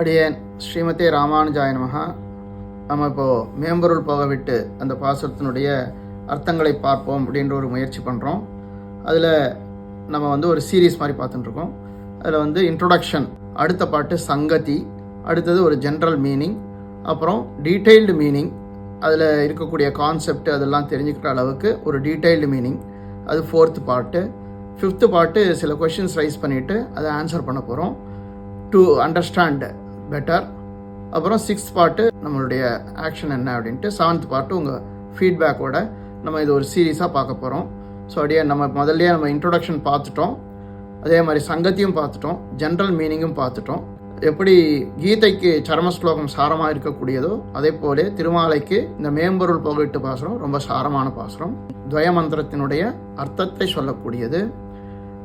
அடியேன் ஸ்ரீமதே ராமானுஜாய நமஹ. நம்ம இப்போது மேம்பொருள் போக விட்டு அந்த பாசுரத்தினுடைய அர்த்தங்களை பார்ப்போம் அப்படின்ற ஒரு முயற்சி பண்ணுறோம். அதில் நம்ம ஒரு சீரீஸ் மாதிரி பார்த்துட்டுருக்கோம். அதில் இன்ட்ரொடக்ஷன், அடுத்த பாட்டு சங்கதி, அடுத்தது ஒரு ஜென்ரல் மீனிங், அப்புறம் டீட்டெயில்டு மீனிங், அதில் இருக்கக்கூடிய கான்செப்ட் அதெல்லாம் தெரிஞ்சுக்கிற அளவுக்கு ஒரு டீட்டெயில்டு மீனிங், அது 4th பார்ட்டு. 5th பார்ட்டு சில கொஷின்ஸ் ரைஸ் பண்ணிவிட்டு அதை ஆன்சர் பண்ண போகிறோம் டு அண்டர்ஸ்டாண்ட் பெட்டர். அப்புறம் 6th பார்ட்டு நம்மளுடைய ஆக்ஷன் என்ன அப்படின்ட்டு, 7th பார்ட்டு உங்கள் ஃபீட்பேக்கோட நம்ம இது ஒரு சீரீஸாக பார்க்க போகிறோம். ஸோ அப்படியே நம்ம இன்ட்ரொடக்ஷன் பார்த்துட்டோம், அதே மாதிரி சங்கத்தியும் பார்த்துட்டோம், ஜென்ரல் மீனிங்கும் பார்த்துட்டோம். எப்படி கீதைக்கு சரம ஸ்லோகம் சாரமாக இருக்கக்கூடியதோ அதே போல திருமாலைக்கு இந்த மேம்பொருள் போகிட்டு பாசுரம் ரொம்ப சாரமான பாசுரம். துவய மந்திரத்தினுடைய அர்த்தத்தை சொல்லக்கூடியது.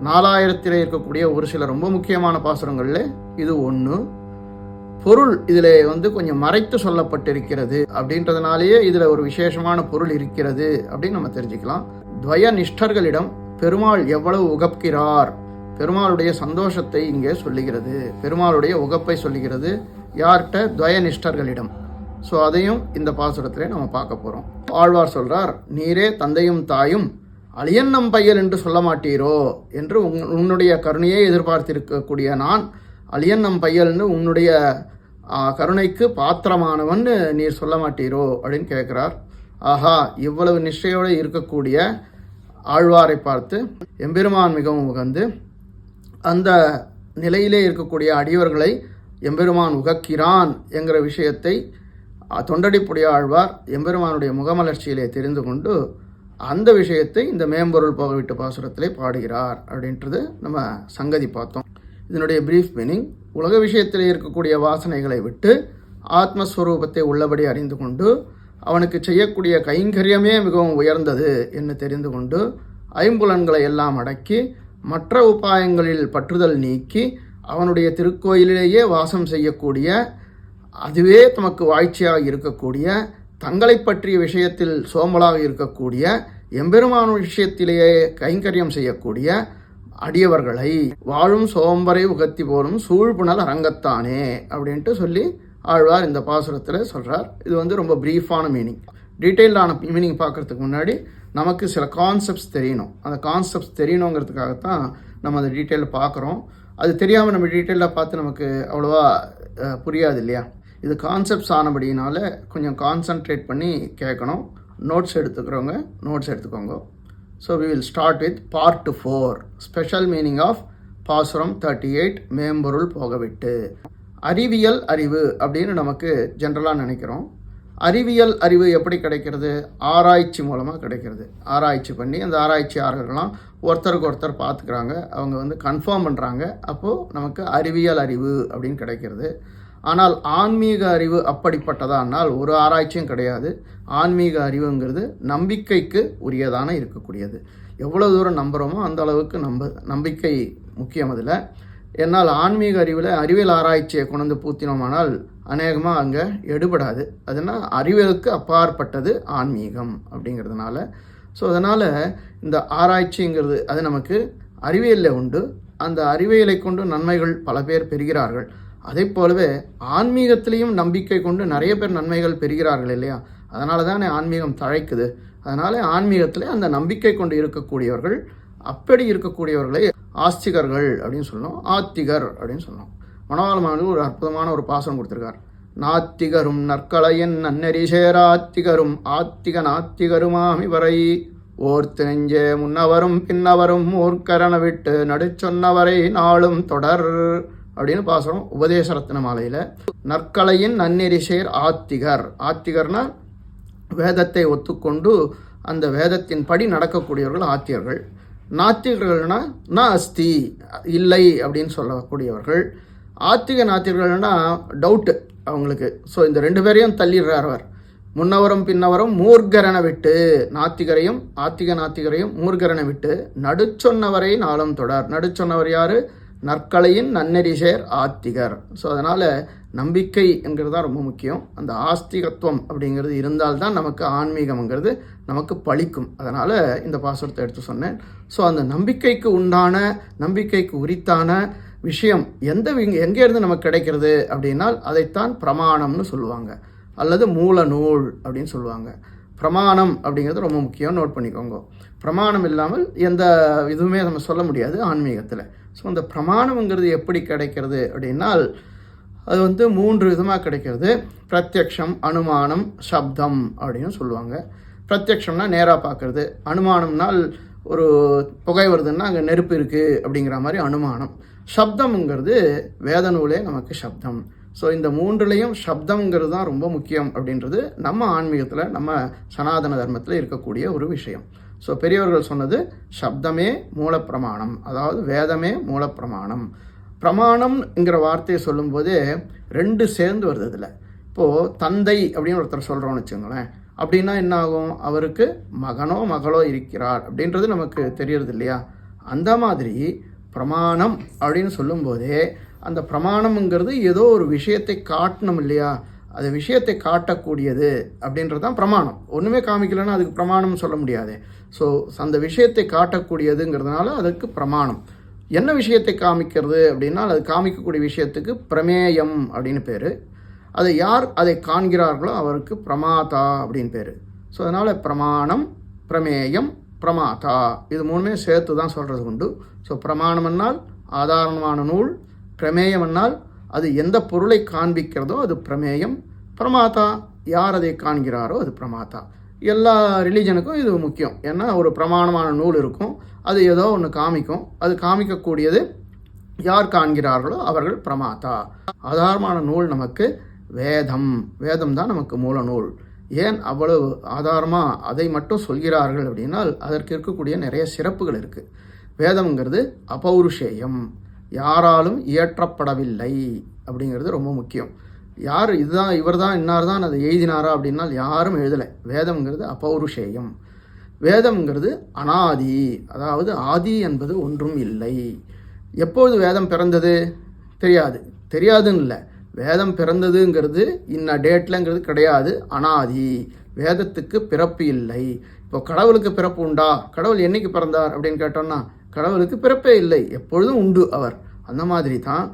4000 இருக்கக்கூடிய ஒரு சில ரொம்ப முக்கியமான பாசுரங்களில் இது ஒன்று. பொருள் இதில் கொஞ்சம் மறைத்து சொல்லப்பட்டிருக்கிறது அப்படின்றதுனாலேயே இதில் ஒரு விசேஷமான பொருள் இருக்கிறது அப்படின்னு நம்ம தெரிஞ்சுக்கலாம். துவய நிஷ்டர்களிடம் பெருமாள் எவ்வளவு உகப்கிறார், பெருமாளுடைய சந்தோஷத்தை இங்கே சொல்லுகிறது, பெருமாளுடைய உகப்பை சொல்லுகிறது. யார்கிட்ட? துவய நிஷ்டர்களிடம். ஸோ அதையும் இந்த பாசுரத்திலே நம்ம பார்க்க போகிறோம். ஆழ்வார் சொல்றார், நீரே தந்தையும் தாயும் அழியன் நம் பையல் என்று சொல்ல மாட்டீரோ என்று உன்னுடைய கருணையை எதிர்பார்த்திருக்கக்கூடிய நான் அழியன் நம் பையல்னு உன்னுடைய கருணைக்கு பாத்திரமானவன் நீர் சொல்ல மாட்டீரோ அப்படின்னு கேட்குறார். ஆஹா, இவ்வளவு நிஷ்டையோடு இருக்கக்கூடிய ஆழ்வாரை பார்த்து எம்பெருமான் மிகவும் உகந்து அந்த நிலையிலே இருக்கக்கூடிய அடியவர்களை எம்பெருமான் உகக்கிறான் என்கிற விஷயத்தை தொண்டடிப்புடைய ஆழ்வார் எம்பெருமானுடைய முகமலர்ச்சியிலே தெரிந்து கொண்டு அந்த விஷயத்தை இந்த மேம்பொருள் போகவிட்டு பாசுரத்திலே பாடுகிறார் அப்படின்றது நம்ம சங்கதி பார்த்தோம். இதனுடைய பிரீஃப் மீனிங், உலக விஷயத்தில் இருக்கக்கூடிய வாசனைகளை விட்டு ஆத்மஸ்வரூபத்தை உள்ளபடி அறிந்து கொண்டு அவனுக்கு செய்யக்கூடிய கைங்கரியமே மிகவும் உயர்ந்தது என்று தெரிந்து கொண்டு ஐம்புலன்களை எல்லாம் அடக்கி மற்ற உபாயங்களில் பற்றுதல் நீக்கி அவனுடைய திருக்கோயிலேயே வாசம் செய்யக்கூடிய, அதுவே தமக்கு வாழ்ச்சியாக இருக்கக்கூடிய, தங்களை பற்றிய விஷயத்தில் சோம்பலாக இருக்கக்கூடிய, எம்பெருமான விஷயத்திலேயே கைங்கரியம் செய்யக்கூடிய அடியவர்களை வாழும் சோம்பரை உகத்தி போலும் சூழ்புணல் அரங்கத்தானே அப்படின்ட்டு சொல்லி ஆழ்வார் இந்த பாசுரத்தில் சொல்கிறார். இது ரொம்ப ப்ரீஃபான மீனிங். டீட்டெயில்டான மீனிங் பார்க்குறதுக்கு முன்னாடி நமக்கு சில கான்செப்ட்ஸ் தெரியணும். அந்த கான்செப்ட்ஸ் தெரியணுங்கிறதுக்காகத்தான் நம்ம அந்த டீட்டெயிலில் பார்க்குறோம். அது தெரியாமல் நம்ம டீட்டெயிலாக பார்த்து நமக்கு அவ்வளோவா புரியாது இல்லையா? இது கான்செப்ட்ஸ் ஆனபடினால கொஞ்சம் கான்சன்ட்ரேட் பண்ணி கேட்கணும். நோட்ஸ் எடுத்துக்கிறவங்க நோட்ஸ் எடுத்துக்கோங்க. So we will start with part 4, special meaning of பாசுரம் 38, மேம்பொருள் போகவிட்டு. அறிவியல் அறிவு அப்படின்னு நமக்கு ஜென்ரலாக நினைக்கிறோம். அறிவியல் அறிவு எப்படி கிடைக்கிறது? ஆராய்ச்சி மூலமாக கிடைக்கிறது. ஆராய்ச்சி பண்ணி அந்த ஆராய்ச்சியாளர்கள்லாம் ஒருத்தருக்கு ஒருத்தர் பார்த்துக்கிறாங்க, அவங்க கன்ஃபார்ம் பண்ணுறாங்க. அப்போது நமக்கு அறிவியல் அறிவு அப்படின்னு கிடைக்கிறது. ஆனால் ஆன்மீக அறிவு அப்படிப்பட்டதானால் ஒரு ஆராய்ச்சியும் கிடையாது. ஆன்மீக அறிவுங்கிறது நம்பிக்கைக்கு உரியதான இருக்கக்கூடியது. எவ்வளோ தூரம் நம்புகிறோமோ அந்த அளவுக்கு நம்பிக்கை முக்கியம் அதில். என்னால் ஆன்மீக அறிவியல் ஆராய்ச்சியை கொண்டு பூத்தினோமானால் அநேகமாக அங்கே எடுபடாது. அதுனால் அறிவியலுக்கு அப்பாற்பட்டது ஆன்மீகம் அப்படிங்கிறதுனால. ஸோ அதனால் இந்த ஆராய்ச்சிங்கிறது அது நமக்கு அறிவியலில் உண்டு. அந்த அறிவியலை கொண்டு நன்மைகள் பல பேர் பெறுகிறார்கள். அதே போலவே ஆன்மீகத்திலையும் நம்பிக்கை கொண்டு நிறைய பேர் நன்மைகள் பெறுகிறார்கள் இல்லையா? அதனால தானே ஆன்மீகம் தழைக்குது. அதனால ஆன்மீகத்தில் அந்த நம்பிக்கை கொண்டு இருக்கக்கூடியவர்கள், அப்படி இருக்கக்கூடியவர்களை ஆஸ்திகர்கள் அப்படின்னு சொல்லணும், ஆத்திகர் அப்படின்னு சொல்லணும். மனோரமானது ஒரு அற்புதமான ஒரு பாசனம் கொடுத்துருக்கார். நாத்திகரும் நற்கலையன் நன்னெறி சேராத்திகரும் ஆத்திக நாத்திகருமாமி வரை ஓர்த்து நெஞ்சே முன்னவரும் பின்னவரும் மூர்க்கரண விட்டு நடுச்சொன்னவரை நாளும் தொடர் அப்படின்னு பாசுரம் உபதேசரத்ன மாலையில். நற்கலையின் நன்னெறி சேர் ஆத்திகர். ஆத்திகர்னா வேதத்தை ஒத்துக்கொண்டு அந்த வேதத்தின் படி நடக்கக்கூடியவர்கள் ஆத்திகர்கள். நாத்திகர்கள்னா அஸ்தி, இல்லை அப்படின்னு சொல்லக்கூடியவர்கள். ஆத்திக நாத்திகர்கள்னா டவுட்டு அவங்களுக்கு. ஸோ இந்த 2 பேரையும் தள்ளிடுறார் அவர். முன்னவரும் பின்னவரும் மூர்க்கரனை விட்டு, நாத்திகரையும் ஆத்திக நாத்திகரையும் மூர்க்கரனை விட்டு நடுச்சொன்னவரை நாளும் தொடர். நடுச்சொன்னவர் யார்? நற்கலையின் நன்னெறிசேர் ஆத்திகர். ஸோ அதனால் நம்பிக்கை என்கிறது தான் ரொம்ப முக்கியம். அந்த ஆஸ்திகத்துவம் அப்படிங்கிறது இருந்தால்தான் நமக்கு ஆன்மீகம்ங்கிறது நமக்கு பழிக்கும். அதனால் இந்த பாசுரத்தை எடுத்து சொன்னேன். ஸோ அந்த நம்பிக்கைக்கு உண்டான, நம்பிக்கைக்கு உரித்தான விஷயம் எங்கேருந்து நமக்கு கிடைக்கிறது அப்படின்னால் அதைத்தான் பிரமாணம்னு சொல்லுவாங்க, அல்லது மூல நூல் அப்படின்னு சொல்லுவாங்க. பிரமாணம் அப்படிங்கிறது ரொம்ப முக்கியம், நோட் பண்ணிக்கோங்க. பிரமாணம் இல்லாமல் எந்த இதுவுமே நம்ம சொல்ல முடியாது ஆன்மீகத்தில். ஸோ அந்த பிரமாணம்ங்கிறது எப்படி கிடைக்கிறது அப்படின்னால் அது 3 விதமாக கிடைக்கிறது. பிரத்யக்ஷம், அனுமானம், சப்தம் அப்படின்னு சொல்லுவாங்க. பிரத்யக்ஷம்னா நேராக பார்க்குறது, அனுமானம்னால் ஒரு புகை வருதுன்னா அங்கே நெருப்பு இருக்குது அப்படிங்கிற மாதிரி அனுமானம். சப்தம்ங்கிறது வேத நூலே நமக்கு சப்தம். ஸோ இந்த 3லையும் சப்தம்ங்கிறது தான் ரொம்ப முக்கியம் அப்படின்றது நம்ம ஆன்மீகத்தில், நம்ம சனாதன தர்மத்தில் இருக்கக்கூடிய ஒரு விஷயம். ஸோ பெரியவர்கள் சொன்னது சப்தமே மூலப்பிரமாணம், அதாவது வேதமே மூலப்பிரமாணம். பிரமாணம்ங்கிற வார்த்தையை சொல்லும்போதே 2 சேர்ந்து வருது இதில். இப்போது தந்தை அப்படின்னு ஒருத்தர் சொல்கிறோன்னு வச்சுங்களேன், அப்படின்னா என்ன ஆகும், அவருக்கு மகனோ மகளோ இருக்கிறார் அப்படின்றது நமக்கு தெரியறது இல்லையா? அந்த மாதிரி பிரமாணம் அப்படின்னு சொல்லும்போதே அந்த பிரமாணம்ங்கிறது ஏதோ ஒரு விஷயத்தை காட்டணும் இல்லையா? அது விஷயத்தை காட்டக்கூடியது அப்படின்றது தான் பிரமாணம். ஒன்றுமே காமிக்கலைன்னா அதுக்கு பிரமாணம் சொல்ல முடியாது. ஸோ அந்த விஷயத்தை காட்டக்கூடியதுங்கிறதுனால அதுக்கு பிரமாணம். என்ன விஷயத்தை காமிக்கிறது அப்படின்னா அது காமிக்கக்கூடிய விஷயத்துக்கு பிரமேயம் அப்படின்னு பேர். அதை யார் அதை காண்கிறார்களோ அவருக்கு பிரமாதா அப்படின்னு பேர். ஸோ அதனால் பிரமாணம், பிரமேயம், பிரமாதா இது 3மே சேர்த்து தான் சொல்கிறது உண்டு. ஸோ பிரமாணம்னால் ஆதாரமான நூல், பிரமேயம்னால் அது எந்த பொருளை காண்பிக்கிறதோ அது பிரமேயம், பிரமாதா யார் அதை காண்கிறாரோ அது பிரமாதா. எல்லா ரிலீஜனுக்கும் இது முக்கியம். ஏன்னா ஒரு பிரமாணமான நூல் இருக்கும், அது ஏதோ ஒன்று காமிக்கும், அது காமிக்கக்கூடியது யார் காண்கிறார்களோ அவர்கள் பிரமாதா. ஆதாரமான நூல் நமக்கு வேதம். வேதம் தான் நமக்கு மூல நூல். ஏன் அவ்வளவு ஆதாரமாக அதை மட்டும் சொல்கிறார்கள் அப்படின்னால் அதற்கு இருக்கக்கூடிய நிறைய சிறப்புகள் இருக்குது. வேதம்ங்கிறது அபௌருஷேயம், யாராலும் இயற்றப்படவில்லை அப்படிங்கிறது ரொம்ப முக்கியம். யார் இதுதான் இவர் தான் இன்னார் தான் அதை எழுதினாரா அப்படின்னால் யாரும் எழுதலை. வேதம்ங்கிறது அபௌருஷேயம். வேதம்ங்கிறது அனாதி, அதாவது ஆதி என்பது ஒன்றும் இல்லை. எப்போது வேதம் பிறந்தது தெரியாதுன்னு இல்லை. வேதம் பிறந்ததுங்கிறது இன்ன டேட்லங்கிறது கிடையாது, அனாதி. வேதத்துக்கு பிறப்பு இல்லை. இப்போ கடவுளுக்கு பிறப்பு உண்டா, கடவுள் என்னைக்கு பிறந்தார் அப்படின்னு கேட்டோம்னா கடவுளுக்கு பிறப்பே இல்லை, எப்பொழுதும் உண்டு அவர். அந்த மாதிரி தான்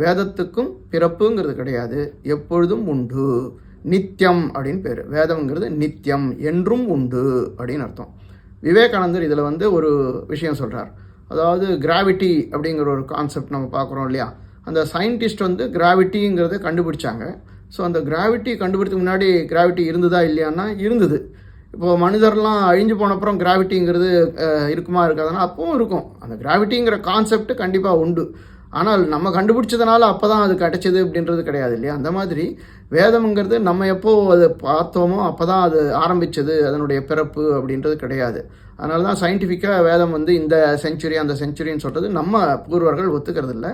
வேதத்துக்கும் பிறப்புங்கிறது கிடையாது, எப்பொழுதும் உண்டு. நித்தியம் அப்படின்னு பேர். வேதம்ங்கிறது நித்தியம், என்றும் உண்டு அப்படின்னு அர்த்தம். விவேகானந்தர் இதில் ஒரு விஷயம் சொல்கிறார். அதாவது கிராவிட்டி அப்படிங்கிற ஒரு கான்செப்ட் நம்ம பார்க்குறோம் இல்லையா? அந்த சயின்டிஸ்ட் கிராவிட்டிங்கிறத கண்டுபிடிச்சாங்க. ஸோ அந்த கிராவிட்டி கண்டுபிடிச்சதுக்கு முன்னாடி கிராவிட்டி இருந்ததா இல்லையான்னா இருந்தது. இப்போது மனிதர்லாம் அழிஞ்சு போனப்புறம் கிராவிட்டிங்கிறது இருக்குமா இருக்காதுன்னா அப்பவும் இருக்கும். அந்த கிராவிட்டிங்கிற கான்செப்ட் கண்டிப்பாக உண்டு. ஆனால் நம்ம கண்டுபிடிச்சதுனால அப்போ தான் அது கிடைச்சது அப்படின்றது கிடையாது இல்லையா? அந்த மாதிரி வேதம்ங்கிறது நம்ம எப்போ அதை பார்த்தோமோ அப்போ தான் அது ஆரம்பித்தது, அதனுடைய பிறப்பு அப்படின்றது கிடையாது. அதனால தான் சயின்டிஃபிக்காக வேதம் இந்த செஞ்சுரி அந்த செஞ்சுரின்னு சொல்கிறது நம்ம பூர்வர்கள் ஒத்துக்கிறது இல்லை.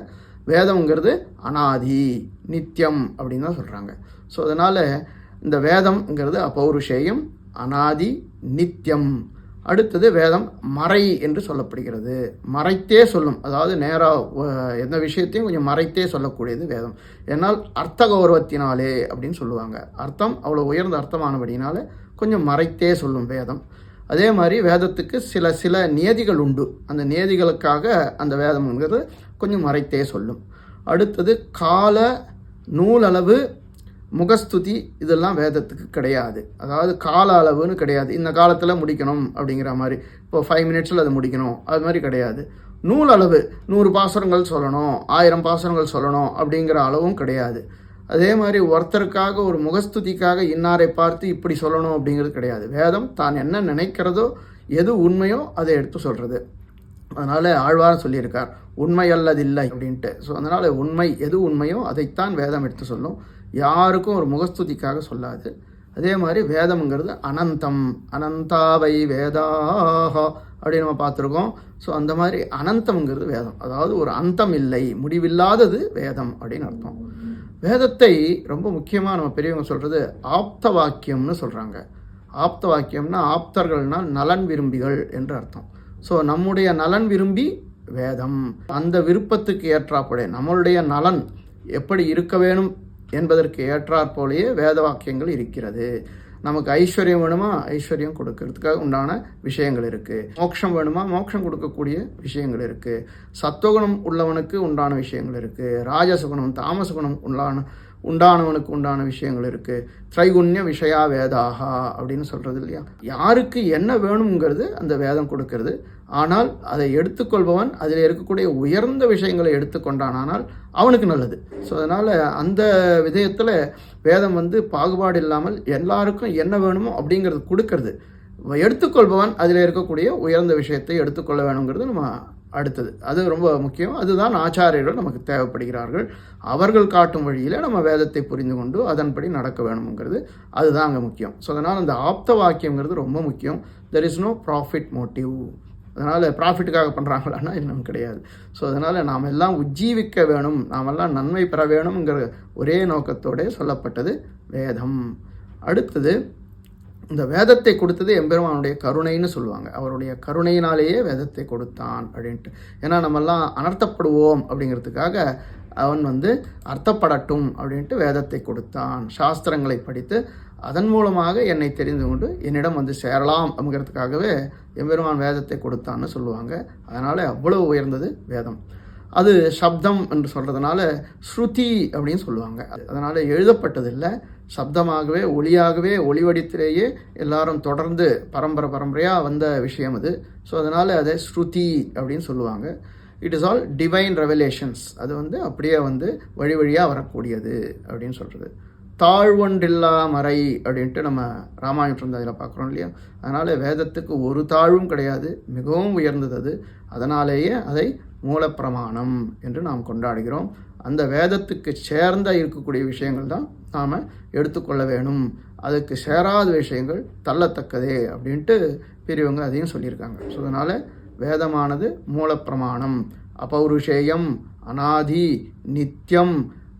வேதம்ங்கிறது அனாதி, நித்தியம் அப்படின்னு தான் சொல்கிறாங்க. ஸோ அதனால் இந்த வேதம்ங்கிறது அபௌருஷேயம், அனாதி, நித்தியம். அடுத்தது வேதம் மறை என்று சொல்லப்படுகிறது. மறைத்தே சொல்லும், அதாவது நேராக எந்த விஷயத்தையும் கொஞ்சம் மறைத்தே சொல்லக்கூடியது வேதம். ஏன்னால் அர்த்த கௌரவத்தினாலே அப்படின்னு சொல்லுவாங்க. அர்த்தம் அவ்வளோ உயர்ந்த அர்த்தமானபடினால கொஞ்சம் மறைத்தே சொல்லும் வேதம். அதே மாதிரி வேதத்துக்கு சில நியதிகள் உண்டு. அந்த நியதிகளுக்காக அந்த வேதம்ங்கிறது கொஞ்சம் மறைத்தே சொல்லும். அடுத்தது கால, நூலளவு, முகஸ்துதி இதெல்லாம் வேதத்துக்கு கிடையாது. அதாவது கால அளவுன்னு கிடையாது, இந்த காலத்தில் முடிக்கணும் அப்படிங்கிற மாதிரி. இப்போ 5 மினிட்ஸில் அது முடிக்கணும் அது மாதிரி கிடையாது. நூல் அளவு 100 பாசுரங்கள் சொல்லணும், 1000 பாசுரங்கள் சொல்லணும் அப்படிங்கிற அளவும் கிடையாது. அதே மாதிரி ஒருத்தருக்காக ஒரு முகஸ்துதிக்காக இன்னாரை பார்த்து இப்படி சொல்லணும் அப்படிங்கிறது கிடையாது. வேதம் தான் என்ன நினைக்கிறதோ, எது உண்மையோ அதை எடுத்து சொல்கிறது. அதனால் ஆழ்வார் சொல்லியிருக்கார், உண்மை அல்லதில்லை அப்படின்ட்டு. ஸோ அதனால் எது உண்மையோ அதைத்தான் வேதம் எடுத்து சொல்லும், யாருக்கும் ஒரு முகஸ்துதிக்காக சொல்லாது. அதே மாதிரி வேதம்ங்கிறது அனந்தம், அனந்தாவை வேதாக அப்படின்னு நம்ம பார்த்துருக்கோம். ஸோ அந்த மாதிரி அனந்தம்ங்கிறது வேதம், அதாவது ஒரு அந்தம் இல்லை, முடிவில்லாதது வேதம் அப்படின்னு அர்த்தம். வேதத்தை ரொம்ப முக்கியமாக நம்ம பெரியவங்க சொல்கிறது ஆப்த வாக்கியம்னு சொல்கிறாங்க. ஆப்த வாக்கியம்னா ஆப்தர்கள்னால் நலன் விரும்பிகள் என்று அர்த்தம். ஸோ நம்முடைய நலன் விரும்பி வேதம், அந்த விருப்பத்துக்கு ஏற்றாற்போலே நம்மளுடைய நலன் எப்படி இருக்க வேணும் என்பதற்கு ஏற்றாற்போலேயே வேத வாக்கியங்கள் இருக்கிறது. நமக்கு ஐஸ்வர்யம் வேணுமா, ஐஸ்வர்யம் கொடுக்கறதுக்காக உண்டான விஷயங்கள் இருக்குது. மோட்சம் வேணுமா, மோட்சம் கொடுக்கக்கூடிய விஷயங்கள் இருக்குது. சத்துவகுணம் உள்ளவனுக்கு உண்டான விஷயங்கள் இருக்குது. ராஜசகுணம் தாமசகுணம் உண்டானவனுக்கு உண்டான விஷயங்கள் இருக்குது. திரைகுண்ய விஷயா வேதாகா அப்படின்னு சொல்கிறது இல்லையா. யாருக்கு என்ன வேணுங்கிறது அந்த வேதம் கொடுக்கறது. ஆனால் அதை எடுத்துக்கொள்பவன் அதில் இருக்கக்கூடிய உயர்ந்த விஷயங்களை எடுத்துக்கொண்டானால் அவனுக்கு நல்லது. ஸோ அதனால் அந்த விதயத்தில் வேதம் பாகுபாடு இல்லாமல் எல்லாருக்கும் என்ன வேணுமோ அப்படிங்கிறது கொடுக்கறது. எடுத்துக்கொள்பவன் அதில் இருக்கக்கூடிய உயர்ந்த விஷயத்தை எடுத்துக்கொள்ள வேணுங்கிறது நம்ம அடுத்தது. அது ரொம்ப முக்கியம். அதுதான் ஆச்சாரியர்கள் நமக்கு தேவைப்படுகிறார்கள். அவர்கள் காட்டும் வழியில் நம்ம வேதத்தை புரிந்து கொண்டு அதன்படி நடக்க வேணுங்கிறது அதுதான் அங்கே முக்கியம். ஸோ அதனால் அந்த ஆப்த வாக்கியங்கிறது ரொம்ப முக்கியம். There is no profit motive. அதனால் ப்ராஃபிட்டுக்காக பண்ணுறாங்களான்னா இன்னும் கிடையாது. ஸோ அதனால் நாம் எல்லாம் உஜ்ஜீவிக்க வேணும், நாமெல்லாம் நன்மை பெற வேணுங்கிற ஒரே நோக்கத்தோடு சொல்லப்பட்டது வேதம். அடுத்தது இந்த வேதத்தை கொடுத்தது எம்பெருமானுடைய கருணைன்னு சொல்லுவாங்க. அவருடைய கருணையினாலேயே வேதத்தை கொடுத்தான் அப்படின்ட்டு. ஏன்னா நம்மெல்லாம் அனர்த்தப்படுவோம் அப்படிங்கிறதுக்காக அவன் அர்த்தப்படட்டும் அப்படின்ட்டு வேதத்தை கொடுத்தான். சாஸ்திரங்களை படித்து அதன் மூலமாக என்னை தெரிந்து கொண்டு என்னிடம் சேரலாம் அப்படிங்கிறதுக்காகவே எம்பெருமான் வேதத்தை கொடுத்தான்னு சொல்லுவாங்க. அதனால் அவ்வளோ உயர்ந்தது வேதம். அது சப்தம் என்று சொல்கிறதுனால ஸ்ருதி அப்படின்னு சொல்லுவாங்க. அதனால் எழுதப்பட்டதில்லை, சப்தமாகவே ஒளியாகவே ஒளிவடித்திலேயே எல்லாரும் தொடர்ந்து பரம்பரையாக வந்த விஷயம் அது. ஸோ அதனால் அதை ஸ்ருதி அப்படின்னு சொல்லுவாங்க. It is all divine revelations. அது அப்படியே வழி வழியாக வரக்கூடியது அப்படின்னு சொல்கிறது. தாழ்வொன்றில்லா மறை அப்படின்ட்டு நம்ம ராமாயணம் அதில் பார்க்குறோம் இல்லையா. அதனால் வேதத்துக்கு ஒரு தாழ்வும் கிடையாது, மிகவும் உயர்ந்தது அது. அதனாலேயே அதை மூலப்பிரமாணம் என்று நாம் கொண்டாடுகிறோம். அந்த வேதத்துக்கு சேர்ந்த இருக்கக்கூடிய விஷயங்கள் தான் நாம் எடுத்துக்கொள்ள வேணும். அதுக்கு சேராத விஷயங்கள் தள்ளத்தக்கதே அப்படின்ட்டு பெரியவங்க அதையும் சொல்லியிருக்காங்க. ஸோ அதனால் வேதமானது மூலப்பிரமாணம், அபௌருஷேயம், அனாதி, நித்தியம்,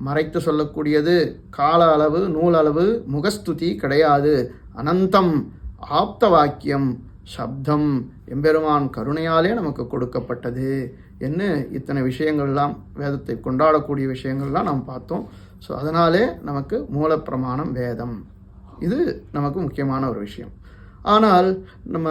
மறைத்து சொல்லக்கூடியது, கால அளவு நூல் அளவு முகஸ்துதி கிடையாது, அனந்தம், ஆப்த வாக்கியம், சப்தம், எம்பெருமான் கருணையாலே நமக்கு கொடுக்கப்பட்டது என்ன இத்தனை விஷயங்கள்லாம் வேதத்தை கொண்டாடக்கூடிய விஷயங்கள்லாம் நாம் பார்த்தோம். ஸோ அதனாலே நமக்கு மூலப்பிரமாணம் வேதம். இது நமக்கு முக்கியமான ஒரு விஷயம். ஆனால் நம்ம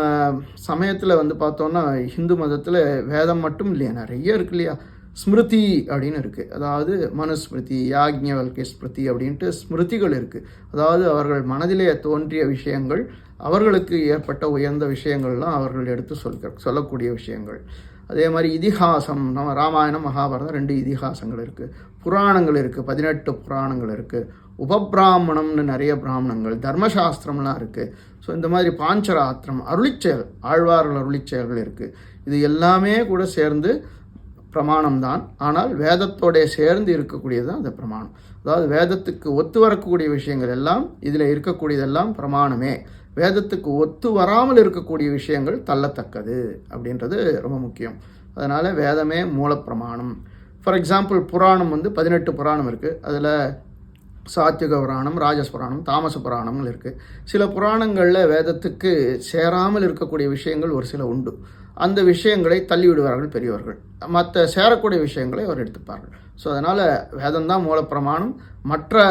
சமயத்தில் பார்த்தோன்னா ஹிந்து மதத்தில் வேதம் மட்டும் இல்லையா, நிறைய இருக்கு இல்லையா. ஸ்மிருதி அப்படின்னு இருக்குது. அதாவது மனுஸ்மிருதி, யாக்ஞவல்கிய ஸ்மிருதி அப்படின்ட்டு ஸ்மிருதிகள் இருக்குது. அதாவது அவர்கள் மனதிலே தோன்றிய விஷயங்கள், அவர்களுக்கு ஏற்பட்ட உயர்ந்த விஷயங்கள்லாம் அவர்கள் எடுத்து சொல்லக்கூடிய விஷயங்கள். அதே மாதிரி இதிகாசம், நம்ம ராமாயணம் மகாபாரதம் 2 இதிகாசங்கள் இருக்குது. புராணங்கள் இருக்குது, 18 புராணங்கள் இருக்குது. உபபிராமணம்னு நிறைய பிராமணங்கள், தர்மசாஸ்திரம்லாம் இருக்குது. ஸோ இந்த மாதிரி பாஞ்சராத்திரம், அருளிச்செயல், ஆழ்வார்கள் அருளிச்செயல்கள் இருக்குது. இது எல்லாமே கூட சேர்ந்து பிரமாணம் தான். ஆனால் வேதத்தோட சேர்ந்து இருக்கக்கூடியது தான் அந்த பிரமாணம். அதாவது வேதத்துக்கு ஒத்து வரக்கூடிய விஷயங்கள் எல்லாம் இதில் இருக்கக்கூடியதெல்லாம் பிரமாணமே. வேதத்துக்கு ஒத்து வராமல் இருக்கக்கூடிய விஷயங்கள் தள்ளத்தக்கது அப்படின்றது ரொம்ப முக்கியம். அதனால் வேதமே மூலப்பிரமாணம். ஃபார் எக்ஸாம்பிள் புராணம் 18 புராணம் இருக்குது. அதில் சாத்விக புராணம், ராஜஸ் புராணம், தாமச புராணங்கள் இருக்குது. சில புராணங்களில் வேதத்துக்கு சேராமல் இருக்கக்கூடிய விஷயங்கள் ஒரு சில உண்டு. அந்த விஷயங்களை தள்ளிவிடுவார்கள் பெரியவர்கள். மற்ற சேரக்கூடிய விஷயங்களை அவர் எடுத்துப்பார்கள். ஸோ அதனால் வேதம்தான் மூலப்பிரமாணம். மற்ற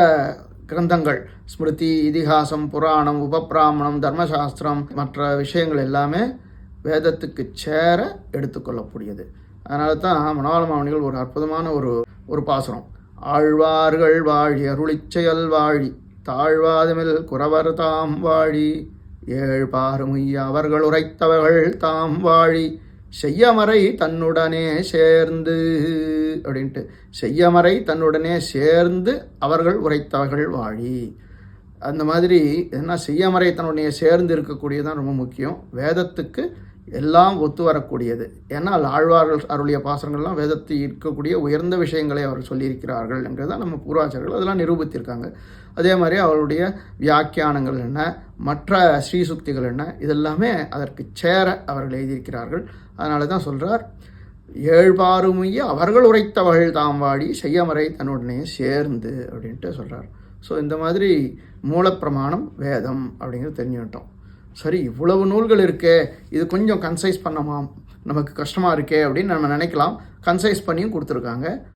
கிரந்தங்கள், ஸ்மிருதி, இதிகாசம், புராணம், உபபிராமணம், தர்மசாஸ்திரம், மற்ற விஷயங்கள் எல்லாமே வேதத்துக்கு சேர எடுத்துக்கொள்ளக்கூடியது. அதனால தான் மனோரமா மணிகள் ஒரு அற்புதமான ஒரு பாசுரம். ஆழ்வார்கள் வாழி அருளிச்செயல் வாழி தாழ்வாதமில் குறவர் தாம் வாழி ஏழ்பாறுமுய்ய அவர்கள் உரைத்தவர்கள் தாம் வாழி செய்யமறை தன்னுடனே சேர்ந்து அப்படின்ட்டு, செய்யமறை தன்னுடனே சேர்ந்து அவர்கள் உரைத்தவர்கள் வாழி. அந்த மாதிரி என்ன செய்யமறை தன்னுடனே சேர்ந்து இருக்கக்கூடியதான் ரொம்ப முக்கியம். வேதத்துக்கு எல்லாம் ஒத்து வரக்கூடியது. ஏன்னால் ஆழ்வார்கள் அருளிய பாசனங்கள்லாம் வேதத்தில் இருக்கக்கூடிய உயர்ந்த விஷயங்களை அவர்கள் சொல்லியிருக்கிறார்கள் என்கிறதான் நம்ம பூர்வாச்சாரர்கள் அதெல்லாம் நிரூபித்திருக்காங்க. அதே மாதிரி அவருடைய வியாக்கியானங்கள் என்ன, மற்ற ஸ்ரீசுக்திகள் என்ன, இதெல்லாமே அதற்கு சேர அவர்கள் எழுதியிருக்கிறார்கள். அதனால தான் சொல்கிறார், ஏழ்பாறுமைய அவர்கள் உரைத்தவர்கள் தாம் வாடி செய்யமறை தன்னுடனே சேர்ந்து அப்படின்ட்டு சொல்கிறார். ஸோ இந்த மாதிரி மூலப்பிரமாணம் வேதம் அப்படிங்கிறது தெரிஞ்சுக்கிட்டோம். சரி, இவ்வளவு நூல்கள் இருக்கே, இது கொஞ்சம் கன்சைஸ் பண்ணமா நமக்கு கஷ்டமாக இருக்கே அப்படின்னு நம்ம நினைக்கலாம். கன்சைஸ் பண்ணியும் கொடுத்துருக்காங்க.